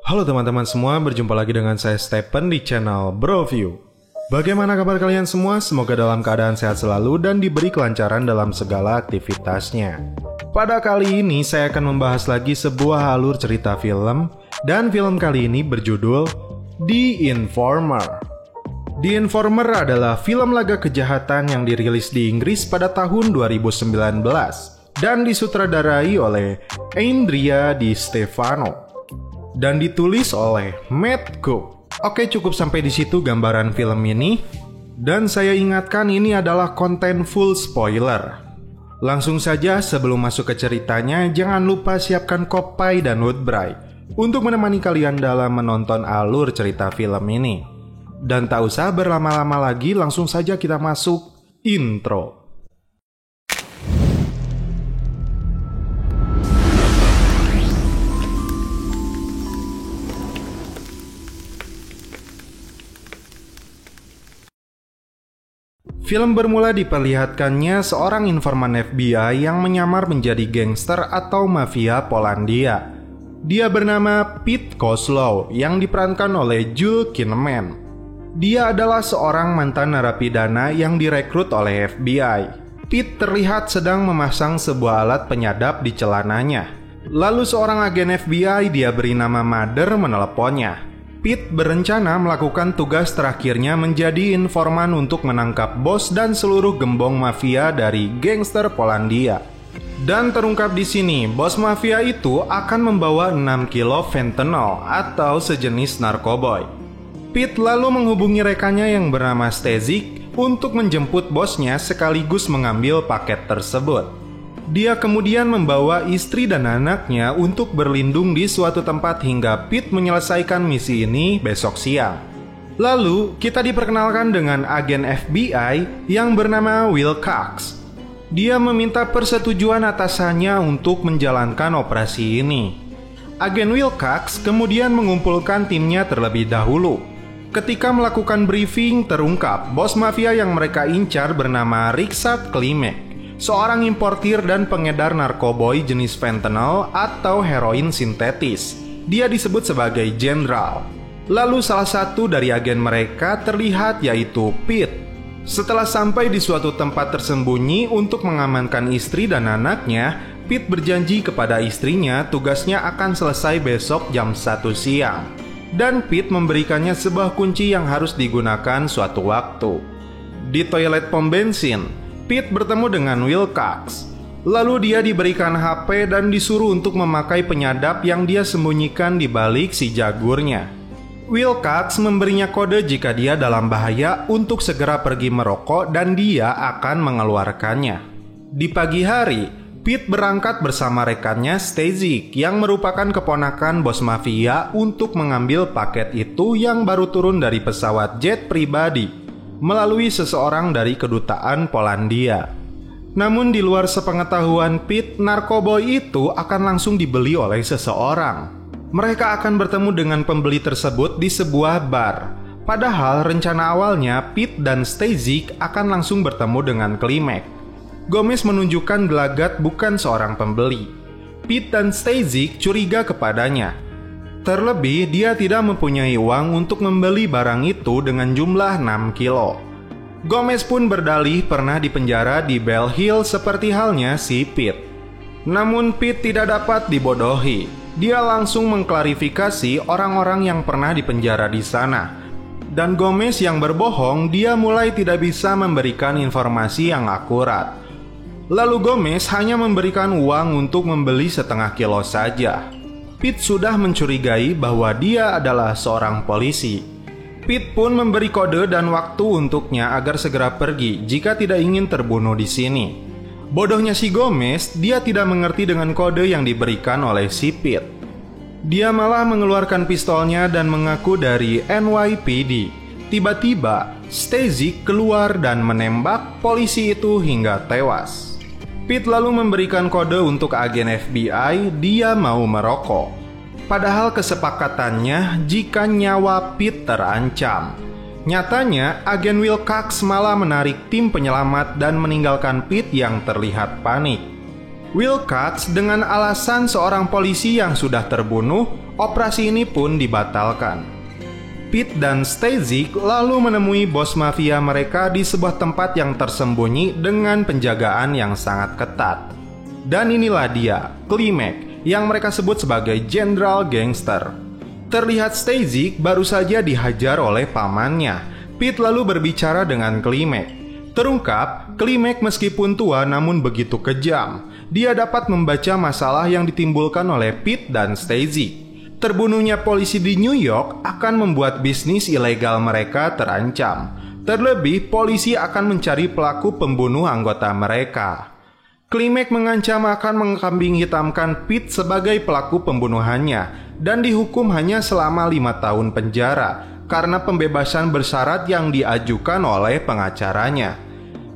Halo teman-teman semua, berjumpa lagi dengan saya Stephen di channel Broview. Bagaimana kabar kalian semua? Semoga dalam keadaan sehat selalu dan diberi kelancaran dalam segala aktivitasnya. Pada kali ini saya akan membahas lagi sebuah alur cerita film, dan film kali ini berjudul The Informer. The Informer adalah film laga kejahatan yang dirilis di Inggris pada tahun 2019 dan disutradarai oleh Andrea Di Stefano dan ditulis oleh Matt Cook. Oke, cukup sampai di situ gambaran film ini. Dan saya ingatkan ini adalah konten full spoiler. Langsung saja sebelum masuk ke ceritanya, jangan lupa siapkan kopi dan woodbray untuk menemani kalian dalam menonton alur cerita film ini. Dan tak usah berlama-lama lagi, langsung saja kita masuk intro. Film bermula diperlihatkannya seorang informan FBI yang menyamar menjadi gangster atau mafia Polandia. Dia bernama Pete Kozlow yang diperankan oleh Joel Kinnaman. Dia adalah seorang mantan narapidana yang direkrut oleh FBI. Pete terlihat sedang memasang sebuah alat penyadap di celananya. Lalu seorang agen FBI dia beri nama Mother meneleponnya. Pete berencana melakukan tugas terakhirnya menjadi informan untuk menangkap bos dan seluruh gembong mafia dari gangster Polandia. Dan terungkap di sini, bos mafia itu akan membawa 6 kilo fentanyl atau sejenis narkoboy. Pete lalu menghubungi rekannya yang bernama Stezik untuk menjemput bosnya sekaligus mengambil paket tersebut. Dia kemudian membawa istri dan anaknya untuk berlindung di suatu tempat hingga Pete menyelesaikan misi ini besok siang. Lalu, kita diperkenalkan dengan agen FBI yang bernama Will Cox. Dia meminta persetujuan atasannya untuk menjalankan operasi ini. Agen Will Cox kemudian mengumpulkan timnya terlebih dahulu. Ketika melakukan briefing, terungkap bos mafia yang mereka incar bernama Richard Klimek, seorang importir dan pengedar narkoboy jenis fentanyl atau heroin sintetis. Dia disebut sebagai jenderal. Lalu salah satu dari agen mereka terlihat yaitu Pete. Setelah sampai di suatu tempat tersembunyi untuk mengamankan istri dan anaknya, Pete berjanji kepada istrinya tugasnya akan selesai besok jam 1 siang. Dan Pete memberikannya sebuah kunci yang harus digunakan suatu waktu. Di toilet pom bensin, Pete bertemu dengan Will Cox. Lalu dia diberikan HP dan disuruh untuk memakai penyadap yang dia sembunyikan di balik si jagurnya. Will Cox memberinya kode jika dia dalam bahaya untuk segera pergi merokok dan dia akan mengeluarkannya. Di pagi hari, Pete berangkat bersama rekannya Stezik yang merupakan keponakan bos mafia untuk mengambil paket itu yang baru turun dari pesawat jet pribadi melalui seseorang dari kedutaan Polandia. Namun di luar sepengetahuan Pete, narkoboy itu akan langsung dibeli oleh seseorang. Mereka akan bertemu dengan pembeli tersebut di sebuah bar. Padahal rencana awalnya Pete dan Stezik akan langsung bertemu dengan Klimek. Gomez menunjukkan gelagat bukan seorang pembeli. Pete dan Stezik curiga kepadanya. Terlebih, dia tidak mempunyai uang untuk membeli barang itu dengan jumlah 6 kilo. Gomez pun berdalih pernah dipenjara di Bell Hill seperti halnya si Pete. Namun Pete tidak dapat dibodohi. Dia langsung mengklarifikasi orang-orang yang pernah dipenjara di sana. Dan Gomez yang berbohong, dia mulai tidak bisa memberikan informasi yang akurat. Lalu Gomez hanya memberikan uang untuk membeli setengah kilo saja. Pete sudah mencurigai bahwa dia adalah seorang polisi. Pete pun memberi kode dan waktu untuknya agar segera pergi jika tidak ingin terbunuh di sini. Bodohnya si Gomez, dia tidak mengerti dengan kode yang diberikan oleh si Pete. Dia malah mengeluarkan pistolnya dan mengaku dari NYPD. Tiba-tiba, Stezik keluar dan menembak polisi itu hingga tewas. Pete lalu memberikan kode untuk agen FBI dia mau merokok. Padahal kesepakatannya jika nyawa Pete terancam. Nyatanya, agen Will Cox malah menarik tim penyelamat dan meninggalkan Pete yang terlihat panik. Will Cox dengan alasan seorang polisi yang sudah terbunuh Operasi ini pun dibatalkan. Pete dan Stacey lalu menemui bos mafia mereka di sebuah tempat yang tersembunyi dengan penjagaan yang sangat ketat. Dan inilah dia, Klimek, yang mereka sebut sebagai Jenderal Gangster. Terlihat Stacey baru saja dihajar oleh pamannya. Pete lalu berbicara dengan Klimek. Terungkap, Klimek meskipun tua namun begitu kejam. Dia dapat membaca masalah yang ditimbulkan oleh Pete dan Stacey. Terbunuhnya polisi di New York akan membuat bisnis ilegal mereka terancam. Terlebih, polisi akan mencari pelaku pembunuh anggota mereka. Klimek mengancam akan mengkambing hitamkan Pete sebagai pelaku pembunuhannya dan dihukum hanya selama 5 tahun penjara karena pembebasan bersyarat yang diajukan oleh pengacaranya.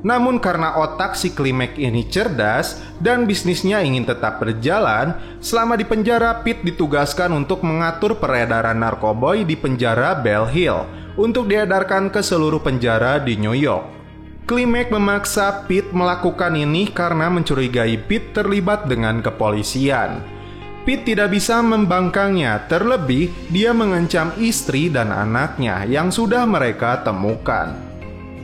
Namun karena otak si Klimek ini cerdas dan bisnisnya ingin tetap berjalan, selama di penjara Pete ditugaskan untuk mengatur peredaran narkoboy di penjara Bell Hill untuk diedarkan ke seluruh penjara di New York. Klimek memaksa Pete melakukan ini karena mencurigai Pete terlibat dengan kepolisian. Pete tidak bisa membangkangnya, terlebih dia mengancam istri dan anaknya yang sudah mereka temukan.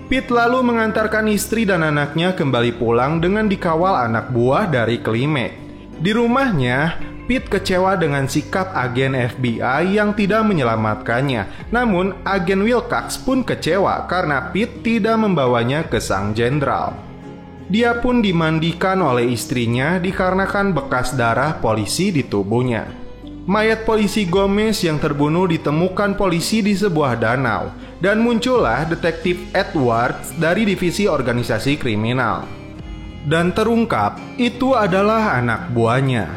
Pete lalu mengantarkan istri dan anaknya kembali pulang dengan dikawal anak buah dari Klimek. Di rumahnya, Pete kecewa dengan sikap agen FBI yang tidak menyelamatkannya. Namun, agen Wilcox pun kecewa karena Pete tidak membawanya ke sang jenderal. Dia pun dimandikan oleh istrinya dikarenakan bekas darah polisi di tubuhnya. Mayat polisi Gomez yang terbunuh ditemukan polisi di sebuah danau, dan muncullah detektif Edwards dari divisi organisasi kriminal. Dan terungkap, itu adalah anak buahnya.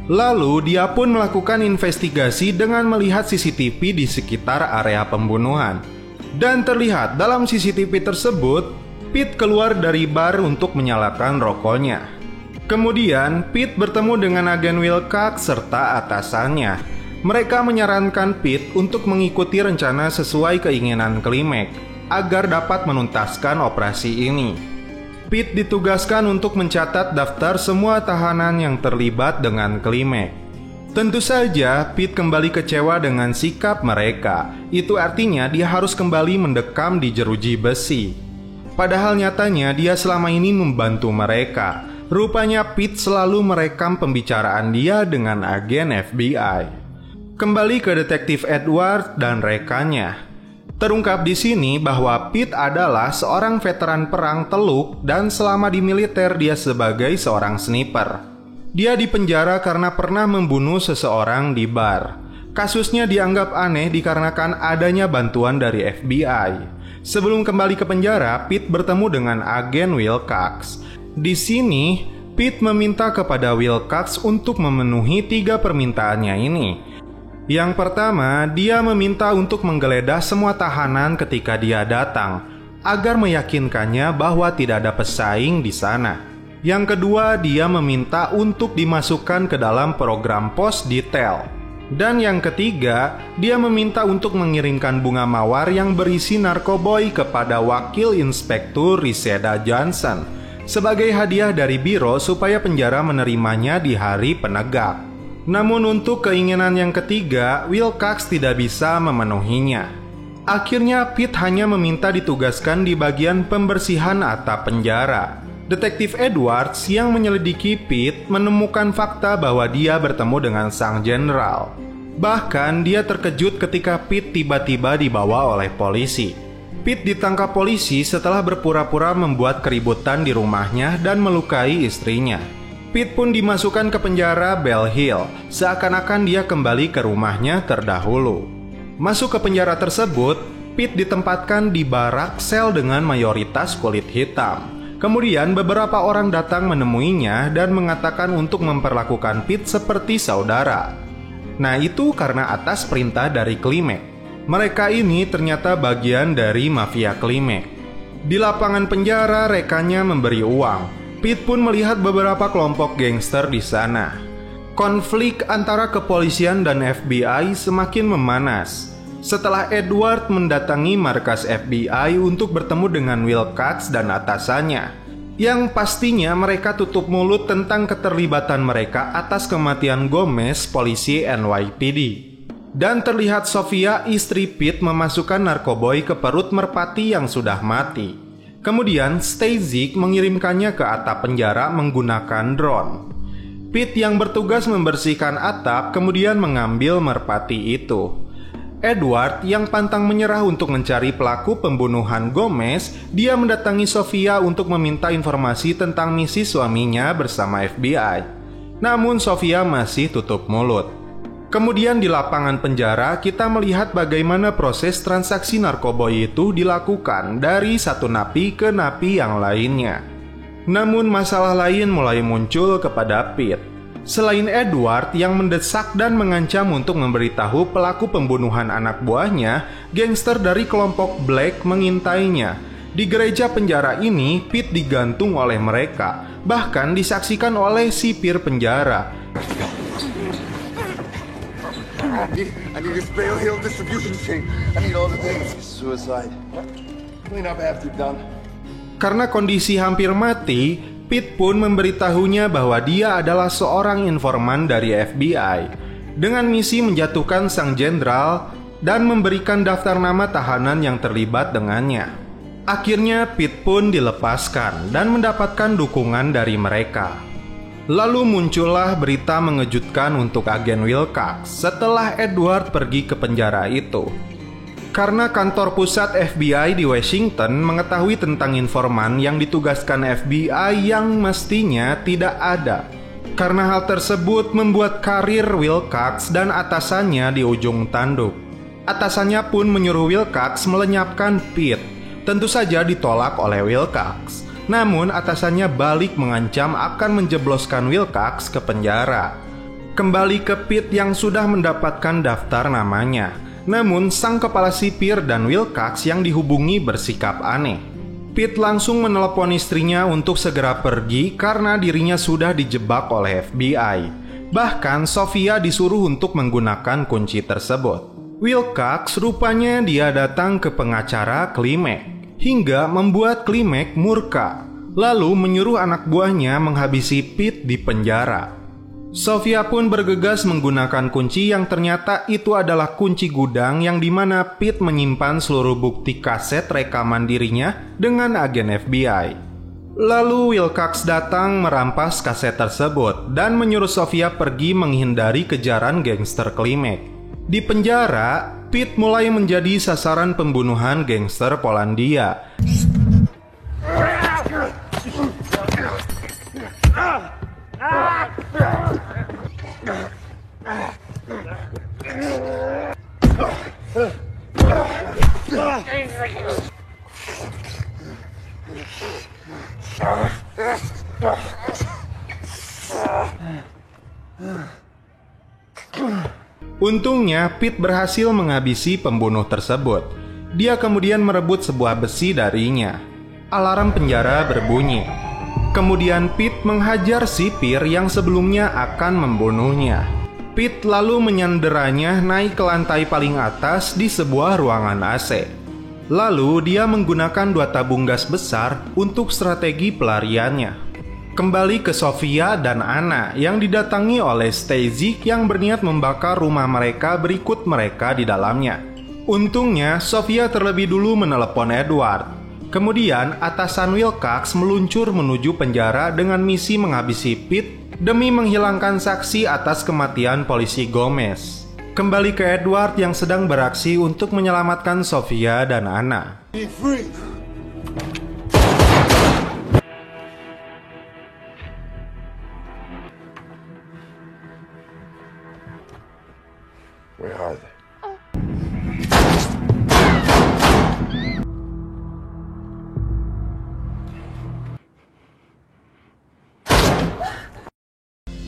Lalu dia pun melakukan investigasi dengan melihat CCTV di sekitar area pembunuhan. Dan terlihat dalam CCTV tersebut, Pete keluar dari bar untuk menyalakan rokoknya. Kemudian, Pete bertemu dengan agen Wilcox serta atasannya. Mereka menyarankan Pete untuk mengikuti rencana sesuai keinginan Klimek agar dapat menuntaskan operasi ini. Pete ditugaskan untuk mencatat daftar semua tahanan yang terlibat dengan Klimek. Tentu saja, Pete kembali kecewa dengan sikap mereka. Itu artinya dia harus kembali mendekam di jeruji besi. Padahal nyatanya dia selama ini membantu mereka. Rupanya Pete selalu merekam pembicaraan dia dengan agen FBI. Kembali ke detektif Edward dan rekannya. Terungkap di sini bahwa Pete adalah seorang veteran perang teluk dan selama di militer dia sebagai seorang sniper. Dia dipenjara karena pernah membunuh seseorang di bar. Kasusnya dianggap aneh dikarenakan adanya bantuan dari FBI. Sebelum kembali ke penjara, Pete bertemu dengan agen Wilcox. Di sini, Pete meminta kepada Wilcox untuk memenuhi 3 permintaannya ini. Yang pertama, dia meminta untuk menggeledah semua tahanan ketika dia datang, agar meyakinkannya bahwa tidak ada pesaing di sana. Yang kedua, dia meminta untuk dimasukkan ke dalam program pos detail. Dan yang ketiga, dia meminta untuk mengirimkan bunga mawar yang berisi narkoboy kepada wakil inspektur Reseda Johnson sebagai hadiah dari biro supaya penjara menerimanya di hari penegak. Namun untuk keinginan yang ketiga, Wilcox tidak bisa memenuhinya. Akhirnya Pete hanya meminta ditugaskan di bagian pembersihan atap penjara. Detektif Edwards yang menyelidiki Pete menemukan fakta bahwa dia bertemu dengan sang jenderal. Bahkan dia terkejut ketika Pete tiba-tiba dibawa oleh polisi. Pete ditangkap polisi setelah berpura-pura membuat keributan di rumahnya dan melukai istrinya. Pete pun dimasukkan ke penjara Bell Hill, seakan-akan dia kembali ke rumahnya terdahulu. Masuk ke penjara tersebut, Pete ditempatkan di barak sel dengan mayoritas kulit hitam. Kemudian beberapa orang datang menemuinya dan mengatakan untuk memperlakukan Pete seperti saudara. Nah, itu karena atas perintah dari Klimek. Mereka ini ternyata bagian dari mafia Klimek. Di lapangan penjara, rekannya memberi uang. Pete pun melihat beberapa kelompok gangster di sana. Konflik antara kepolisian dan FBI semakin memanas. Setelah Edward mendatangi markas FBI untuk bertemu dengan Wilcox dan atasannya, Yang pastinya mereka tutup mulut tentang keterlibatan mereka atas kematian Gomez, polisi NYPD. Dan terlihat Sofia, istri Pete, memasukkan narkoboy ke perut merpati yang sudah mati. Kemudian Stacey mengirimkannya ke atap penjara menggunakan drone. Pete yang bertugas membersihkan atap kemudian mengambil merpati itu. Edward yang pantang menyerah untuk mencari pelaku pembunuhan Gomez, dia mendatangi Sofia untuk meminta informasi tentang misi suaminya bersama FBI. Namun Sofia masih tutup mulut. Kemudian di lapangan penjara kita melihat bagaimana proses transaksi narkoboy itu dilakukan dari satu napi ke napi yang lainnya. Namun masalah lain mulai muncul kepada Pete. Selain Edward yang mendesak dan mengancam untuk memberitahu pelaku pembunuhan anak buahnya, gangster dari kelompok Black mengintainya. Di gereja penjara ini, Pete digantung oleh mereka, bahkan disaksikan oleh sipir penjara. I need this bail hill distribution chain. I need all the things. Suicide. Clean up after done. Karena kondisi hampir mati, Pete pun memberitahunya bahwa dia adalah seorang informan dari FBI dengan misi menjatuhkan sang jenderal dan memberikan daftar nama tahanan yang terlibat dengannya. Akhirnya Pete pun dilepaskan dan mendapatkan dukungan dari mereka. Lalu muncullah berita mengejutkan untuk agen Wilcox setelah Edward pergi ke penjara itu. Karena kantor pusat FBI di Washington mengetahui tentang informan yang ditugaskan FBI yang mestinya tidak ada. Karena hal tersebut membuat karir Wilcox dan atasannya di ujung tanduk. Atasannya pun menyuruh Wilcox melenyapkan Pete. Tentu saja ditolak oleh Wilcox. Namun atasannya balik mengancam akan menjebloskan Wilcox ke penjara. Kembali ke Pete yang sudah mendapatkan daftar namanya. Namun sang kepala sipir dan Wilcox yang dihubungi bersikap aneh. Pete langsung menelepon istrinya untuk segera pergi karena dirinya sudah dijebak oleh FBI. Bahkan Sofia disuruh untuk menggunakan kunci tersebut. Wilcox rupanya dia datang ke pengacara Klimek hingga membuat Klimek murka, lalu menyuruh anak buahnya menghabisi Pete di penjara. Sofia pun bergegas menggunakan kunci yang ternyata itu adalah kunci gudang yang dimana Pete menyimpan seluruh bukti kaset rekaman dirinya dengan agen FBI. Lalu Wilcox datang merampas kaset tersebut dan menyuruh Sofia pergi menghindari kejaran gangster Klimek. Di penjara, Pete mulai menjadi sasaran pembunuhan gangster Polandia. Untungnya, Pete berhasil menghabisi pembunuh tersebut. Dia kemudian merebut sebuah besi darinya. Alarm penjara berbunyi. Kemudian Pete menghajar sipir yang sebelumnya akan membunuhnya. Pete lalu menyanderanya naik ke lantai paling atas di sebuah ruangan AC. Lalu dia menggunakan 2 tabung gas besar untuk strategi pelariannya. Kembali ke Sofia dan Anna yang didatangi oleh Stacey yang berniat membakar rumah mereka berikut mereka di dalamnya. Untungnya Sofia terlebih dulu menelepon Edward. Kemudian atasan Wilcox meluncur menuju penjara dengan misi menghabisi Pete demi menghilangkan saksi atas kematian polisi Gomez. Kembali ke Edward yang sedang beraksi untuk menyelamatkan Sofia dan Anna. Where are they?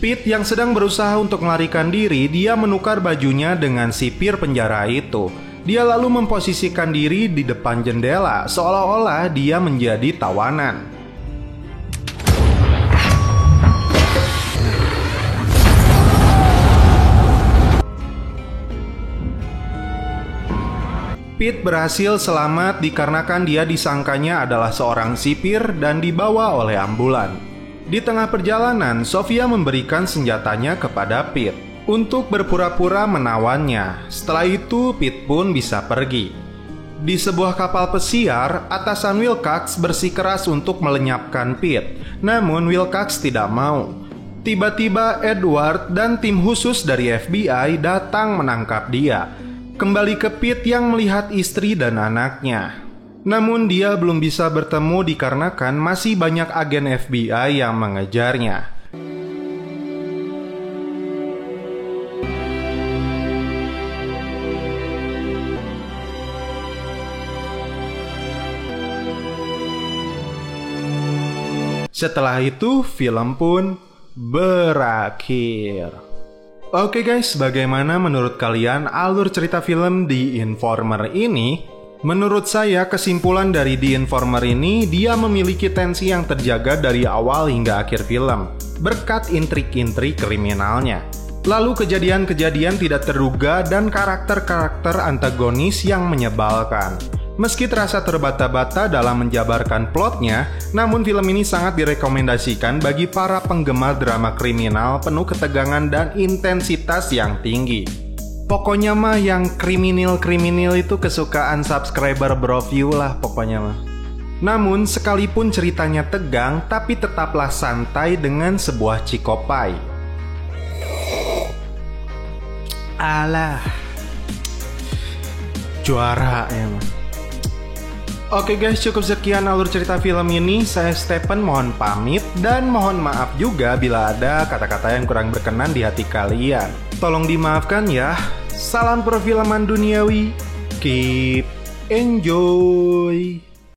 Pete yang sedang berusaha untuk melarikan diri, dia menukar bajunya dengan sipir penjara itu. Dia lalu memposisikan diri di depan jendela, seolah-olah dia menjadi tawanan. Pete berhasil selamat dikarenakan dia disangkanya adalah seorang sipir dan dibawa oleh ambulan. Di tengah perjalanan, Sofia memberikan senjatanya kepada Pete untuk berpura-pura menawannya. Setelah itu, Pete pun bisa pergi. Di sebuah kapal pesiar, atasan Wilcox bersikeras untuk melenyapkan Pete. Namun Wilcox tidak mau. Tiba-tiba Edward dan tim khusus dari FBI datang menangkap dia. Kembali ke Pete yang melihat istri dan anaknya. Namun dia belum bisa bertemu dikarenakan masih banyak agen FBI yang mengejarnya. Setelah itu, film pun berakhir. Oke guys, bagaimana menurut kalian alur cerita film The Informer ini? Menurut saya, kesimpulan dari The Informer ini, dia memiliki tensi yang terjaga dari awal hingga akhir film, berkat intrik-intrik kriminalnya. Lalu kejadian-kejadian tidak terduga dan karakter-karakter antagonis yang menyebalkan. Meski terasa terbata-bata dalam menjabarkan plotnya, namun film ini sangat direkomendasikan bagi para penggemar drama kriminal penuh ketegangan dan intensitas yang tinggi. Pokoknya mah yang kriminal itu kesukaan subscriber Broview lah pokoknya mah. Namun sekalipun ceritanya tegang, tapi tetaplah santai dengan sebuah cikopai. Alah, juara ya mah. Oke guys, cukup sekian alur cerita film ini. Saya Stephen mohon pamit dan mohon maaf juga bila ada kata-kata yang kurang berkenan di hati kalian. Tolong dimaafkan ya. Salam perfilman duniawi. Keep enjoy.